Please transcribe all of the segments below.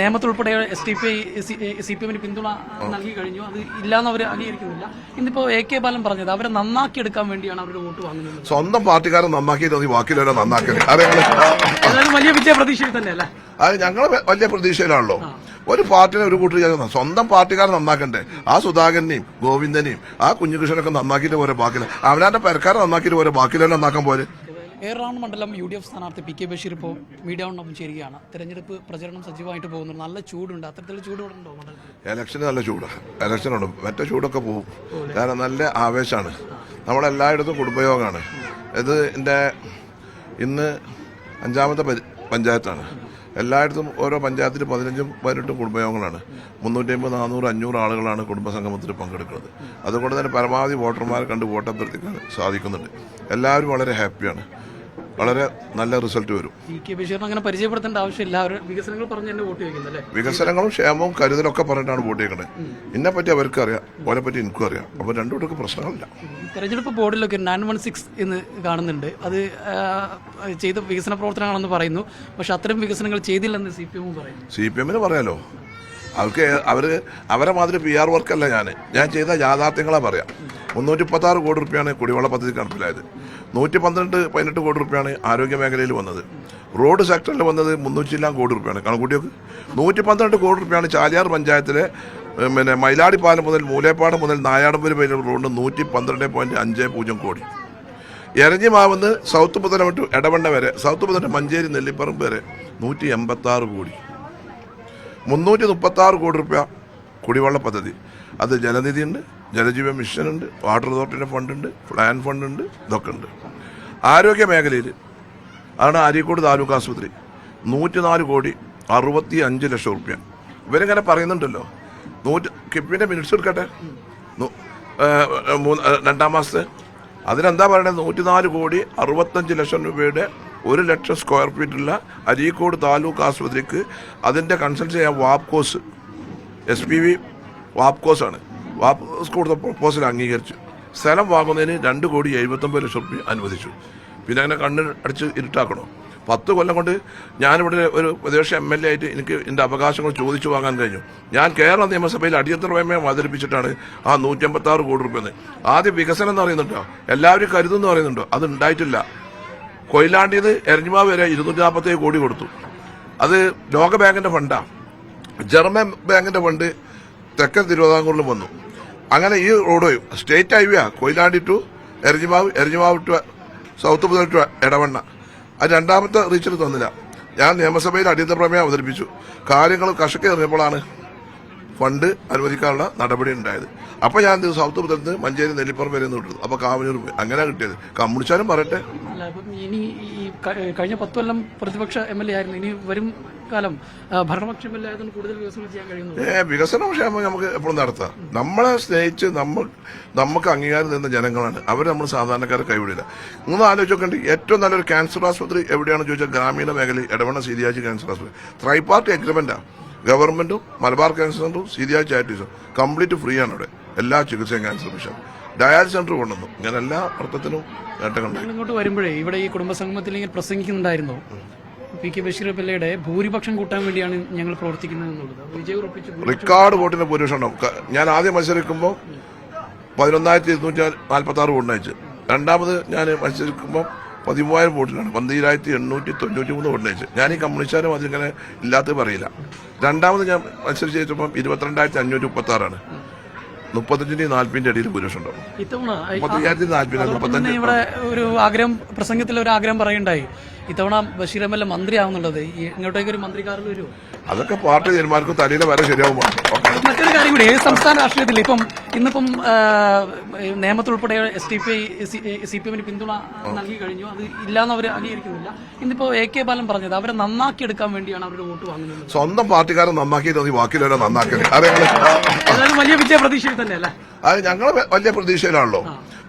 നിയമത്തിലുൾപ്പെടെ CPM പിന്തുണ നൽകി കഴിഞ്ഞു. അത് ഇല്ലാന്ന് അവർ അംഗീകരിക്കുന്നില്ല. ഇന്നിപ്പോ AK ബാലൻ പറഞ്ഞത് അവരെ നന്നാക്കിയെടുക്കാൻ വേണ്ടിയാണ് അവരുടെ വോട്ട് വാങ്ങുന്നത്. സ്വന്തം പാർട്ടിക്കാരെ നന്നാക്കിയിട്ട് ബാക്കിയുള്ളവരെ നന്നാക്കല് വലിയ വിജയ പ്രതീക്ഷയിൽ തന്നെയല്ല. അത് ഞങ്ങൾ വലിയ പ്രതീക്ഷയിലാണല്ലോ. ഒരു പാർട്ടിനെ ഒരു കൂട്ടർ സ്വന്തം പാർട്ടിക്കാരെ നന്നാക്കണ്ടേ? ആ സുധാകരനെയും ഗോവിന്ദനെയും ആ കുഞ്ഞുകൃഷ്ണനൊക്കെ നന്നാക്കിയിട്ട് പോരെ ബാക്കിയില്ല. അവനാന്റെ പെരക്കാരെ നന്നാക്കിയിട്ട് പോരെ ബാക്കിയുള്ളവരെ നന്നാക്കാൻ പോലെ. ഏറനാട് മണ്ഡലം UDF സ്ഥാനാർത്ഥി PK ബഷീർ ഇപ്പോൾ മീഡിയ ഒന്നും ചേരുകയാണ്. തെരഞ്ഞെടുപ്പ് പ്രചരണം സജീവമായിട്ട് പോകുന്നുണ്ട്. നല്ല ചൂടുണ്ട്. അത്തരത്തിൽ ചൂടുണ്ടോ മണ്ഡലത്തിൽ? ഇലക്ഷന് നല്ല ചൂടാണ്. ഇലക്ഷനുണ്ട്. മറ്റേ ചൂടൊക്കെ പോകും. കാരണം നല്ല ആവേശമാണ്. നമ്മളെല്ലായിടത്തും കുടുംബയോഗമാണ്. ഇത് ഇന്ന് 5ാമത്തെ പഞ്ചായത്താണ്. എല്ലായിടത്തും ഓരോ പഞ്ചായത്തിൽ 15ഉം 18ഉം കുടുംബയോഗങ്ങളാണ്. 350, 400, 500 ആളുകളാണ് കുടുംബസംഗമത്തിൽ പങ്കെടുക്കുന്നത്. അതുകൊണ്ട് തന്നെ പരമാവധി വോട്ടർമാരെ കണ്ട് വോട്ട് അഭ്യർത്ഥിക്കാൻ സാധിക്കുന്നുണ്ട്. എല്ലാവരും വളരെ ഹാപ്പിയാണ്. വളരെ നല്ല റിസൾട്ട് വരും. PK ബഷീറിനെ അങ്ങനെ പരിചയപ്പെടുത്തേണ്ട ആവശ്യമില്ല. അവർ വികസനങ്ങൾ പറഞ്ഞ് തന്നെ വോട്ട് ചെയ്യുന്നല്ലേ? വികസനങ്ങളും ക്ഷേമവും കരുതലൊക്കെ പറഞ്ഞിട്ടാണ് വോട്ട് ചെയ്യുന്നത്. എന്നെ പറ്റി അവർക്ക് അറിയാം, ഓനെ പറ്റി എനിക്കും അറിയാം. അപ്പോൾ രണ്ടുകൂട്ടർക്ക് പ്രശ്നങ്ങളില്ല. തെരഞ്ഞെടുപ്പ് ബോർഡിലൊക്കെ 916 എന്ന് കാണുന്നുണ്ട്. അത് ചെയ്ത വികസന പ്രവർത്തനങ്ങളെന്ന് പറയുന്നു. പക്ഷെ അത്തരം വികസനങ്ങൾ ചെയ്തില്ലെന്ന് CPM പറയുന്നു. CPM പറയാലോ. അവരെ മാതിരി PR വർക്കല്ല ഞാൻ ചെയ്ത യാഥാർത്ഥ്യങ്ങളാണ് പറയാം. 336 കോടി രൂപയാണ് കുടിവെള്ള പദ്ധതി നടപ്പിലായത്. 118 കോടി രൂപയാണ് ആരോഗ്യ മേഖലയിൽ വന്നത്. റോഡ് സെക്ടറിൽ വന്നത് 300 കോടി രൂപയാണ്. കണക്കൂട്ടിയൊക്കെ 112 കോടി രൂപയാണ് ചാലിയാർ പഞ്ചായത്തിലെ മയിലാടിപ്പാലം മുതൽ മൂലേപ്പാടം മുതൽ നായാടമ്പൂര് വരെ റോഡ് 112.50 കോടി. എരഞ്ഞിമാവുന്ന് സൗത്ത് പുതലം ടു എടവണ്ണ വരെ, സൗത്ത് പുതലം മഞ്ചേരി നെല്ലിപ്പറമ്പ് വരെ 186 കോടി. 336 കോടി രൂപ കുടിവെള്ള പദ്ധതി. അത് ജലനിധി ഉണ്ട്, ജലജീവൻ മിഷൻ ഉണ്ട്, വാട്ടർ അതോറിറ്റിൻ്റെ ഫണ്ടുണ്ട്, പ്ലാൻ ഫണ്ടുണ്ട്, ഇതൊക്കെ ഉണ്ട്. ആരോഗ്യ മേഖലയിൽ ആണ് അരീക്കോട് താലൂക്ക് ആശുപത്രി 104 കോടി 65 ലക്ഷം റുപ്യ. ഇവരിങ്ങനെ പറയുന്നുണ്ടല്ലോ. കിപ്പിൻ്റെ മിനിറ്റ്സ് എടുക്കട്ടെ. 2ാം മാസത്തെ അതിനെന്താ പറയണത്? 104 കോടി 65 ലക്ഷം രൂപയുടെ 1 ലക്ഷം സ്ക്വയർ ഫീറ്റുള്ള അരീക്കോട് താലൂക്ക് ആശുപത്രിക്ക് അതിൻ്റെ കൺസൾട്ട് ചെയ്യാൻ വാപ്കോസ് SPV വാപ്കോസാണ്. വാപ്കോസ് കൊടുത്ത പ്രപ്പോസൽ അംഗീകരിച്ചു. സ്ഥലം വാങ്ങുന്നതിന് 2 കോടി 79 ലക്ഷം രൂപ അനുവദിച്ചു. പിന്നെ അങ്ങനെ കണ്ണ് അടിച്ച് ഇരുട്ടാക്കണോ? 10 കൊല്ലം കൊണ്ട് ഞാനിവിടെ ഒരു പ്രദേശ MLA ആയിട്ട് എനിക്ക് എൻ്റെ അവകാശങ്ങൾ ചോദിച്ചു വാങ്ങാൻ കഴിഞ്ഞു. ഞാൻ കേരള നിയമസഭയിൽ അടിയന്തര പ്രമേയം അവതരിപ്പിച്ചിട്ടാണ് ആ 156 കോടി രൂപ. ആദ്യം വികസനം എന്ന് പറയുന്നുണ്ടോ, എല്ലാവരും കരുതെന്ന് പറയുന്നുണ്ടോ, അത് ഉണ്ടായിട്ടില്ല. കൊയിലാണ്ടിന്ന് എരഞ്ഞിമാവ് വരെ 247 കോടി കൊടുത്തു. അത് ലോകബാങ്കിന്റെ ഫണ്ടാണ്. ജർമ്മൻ ബാങ്കിന്റെ ഫണ്ട് തെക്കൻ തിരുവിതാംകൂറിൽ വന്നു. അങ്ങനെ ഈ road state highway Koyilandy to Eranhimavu to south പുതൽ ടു എടവണ്ണ. അത് 2ാമത്തെ റീച്ചിൽ തന്നില്ല. ഞാൻ നിയമസഭയിൽ അടിയന്തര പ്രമേയം അവതരിപ്പിച്ചു. കാര്യങ്ങൾ കർഷക എറിഞ്ഞപ്പോഴാണ് ഫണ്ട് അനുവദിക്കാനുള്ള നടപടി ഉണ്ടായത്. അപ്പോൾ ഞാൻ സൗത്ത് പുതലത്ത് മഞ്ചേരി നെല്ലിപ്പുറം വരെ വിട്ടു. അപ്പോൾ കാവനൂർ അങ്ങനെ കിട്ടിയത്. കമ്മ്യൂണിസ്റ്റുകാരും പറയട്ടെ. ഇനി ഈ കഴിഞ്ഞ 10 കൊല്ലം പ്രതിപക്ഷ MLA ആയിരുന്നു. ഇനി വരും കാലം ഭരണപക്ഷ MLA ആയതുകൊണ്ട് കൂടുതൽ വികസനം ചെയ്യാൻ കഴിയുന്നു. വികസനം ക്ഷേമം നമുക്ക് എപ്പോഴും നടത്താം. നമ്മളെ സ്നേഹിച്ച് നമുക്ക് അംഗീകാരം തരുന്ന ജനങ്ങളാണ്. അവർ നമ്മൾ സാധാരണക്കാരെ കൈവിടില്ല. നിങ്ങൾ ആലോചിച്ചോക്കണ്ട്, ഏറ്റവും നല്ലൊരു ക്യാൻസർ ആശുപത്രി എവിടെയാണെന്ന് ചോദിച്ചാൽ ഗ്രാമീണ മേഖലയിൽ എടവണ്ണ സീരിയാജി ക്യാൻസർ ആശുപത്രി. ട്രൈപാർട്ടി അഗ്രിമെന്റാണ്. ഗവൺമെന്റും മലബാർ ക്യാൻസർ സെന്ററും സീരിയാജ് ചാരിറ്റീസും കംപ്ലീറ്റ് ഫ്രീ ആണ് അവിടെ. എല്ലാ ചികിത്സയും ക്യാൻസർ മിഷൻ ഡയാലിസിസ് സെന്റർ കൊണ്ടുവന്നു. ഇങ്ങനെ എല്ലാ അർത്ഥത്തിലും നേട്ടങ്ങളുണ്ട്. ഇങ്ങോട്ട് വരുമ്പോഴേ ഇവിടെ ഈ കുടുംബസംഗമത്തിൽ ഇങ്ങനെ പ്രസംഗിക്കുന്നുണ്ടായിരുന്നു. PK ബഷീർ പിള്ളയുടെ ഭൂരിപക്ഷം കൂട്ടാൻ വേണ്ടിയാണ് ഞങ്ങൾ പ്രവർത്തിക്കുന്നത് എന്നുള്ളത്. വിജയം ഉറപ്പിച്ചു. റെക്കോർഡ് വോട്ടിന്റെ ഭൂരിപക്ഷം ഉണ്ടാവും. ഞാൻ ആദ്യം മത്സരിക്കുമ്പോൾ 11,246 വോട്ടിനയച്ചു. രണ്ടാമത് ഞാൻ മത്സരിക്കുമ്പോൾ 13,000 വോട്ടിനാണ് 12,893 വോട്ടിനയച്ചു. ഞാൻ ഈ കമ്മ്യൂണിസ്റ്റുകാരും അതിങ്ങനെ ഇല്ലാത്തത് പറയില്ല. രണ്ടാമത് ഞാൻ മത്സരിച്ച് ജയിച്ചപ്പോൾ 22,536 35-ന്റെയും 40-ന്റെ ഇടയിൽ ഭൂരിപക്ഷം ഉണ്ടാവും. ഇവിടെ ഒരു ആഗ്രഹം പ്രസംഗത്തിൽ ഒരു ആഗ്രഹം പറയുണ്ടായി, ഇത്തവണ ബഷീർ MLA മന്ത്രിയാവുന്നുള്ളത്. ഇങ്ങോട്ടേക്ക് ഒരു മന്ത്രിക്കാരിൽ വരുമോ? അതൊക്കെ പാർട്ടി തീരുമാനിക്കും. തലയിലെ വരെ ശരിയാവും. മറ്റൊരു കാര്യം കൂടി, സംസ്ഥാന രാഷ്ട്രീയത്തിൽ ഇന്നിപ്പം നിയമത്തിലുൾപ്പെടെ CPM പിന്തുണ നൽകി കഴിഞ്ഞു. അത് ഇല്ലാന്ന് അവർ അംഗീകരിക്കുന്നില്ല. ഇന്നിപ്പോ AK ബാലൻ പറഞ്ഞത് അവരെ നന്നാക്കിയെടുക്കാൻ വേണ്ടിയാണ് അവരുടെ വോട്ട് വാങ്ങുന്നത്. സ്വന്തം പാർട്ടിക്കാരെ നന്നാക്കിയിട്ട് ബാക്കിയുള്ളവരെ നന്നാക്കല് വലിയ വിജയ പ്രതീക്ഷയിൽ തന്നെയല്ല. അത് ഞങ്ങൾ വലിയ പ്രതീക്ഷയിലാണല്ലോ.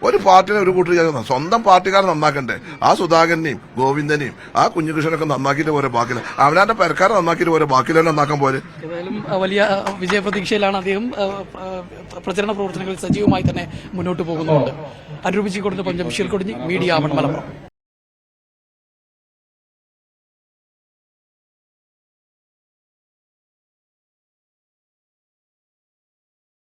ഒരു പാർട്ടിനെ ഒരു കൂട്ടർ സ്വന്തം പാർട്ടിക്കാരെ നന്നാക്കണ്ടേ? ആ സുധാകരനെയും ഗോവിന്ദനെയും ആ കുഞ്ഞുകൃഷ്ണനൊക്കെ നന്നാക്കിയിട്ട് പോരെ ബാക്കില്ല. അവനാന്റെ പെരക്കാരെ നന്നാക്കിയിട്ട് പോരെ ബാക്കിയുള്ള നന്നാക്കാൻ പോലെ. ഏതായാലും വലിയ വിജയ പ്രതീക്ഷയിലാണ് അദ്ദേഹം. പ്രചരണ പ്രവർത്തനങ്ങളിൽ സജീവമായി തന്നെ മുന്നോട്ട് പോകുന്നുണ്ട്. അനുരൂപിച്ചു കൊടുത്ത പഞ്ചം ബഷീർ കൊടിഞ്ഞി, മീഡിയ മലപ്പുറം.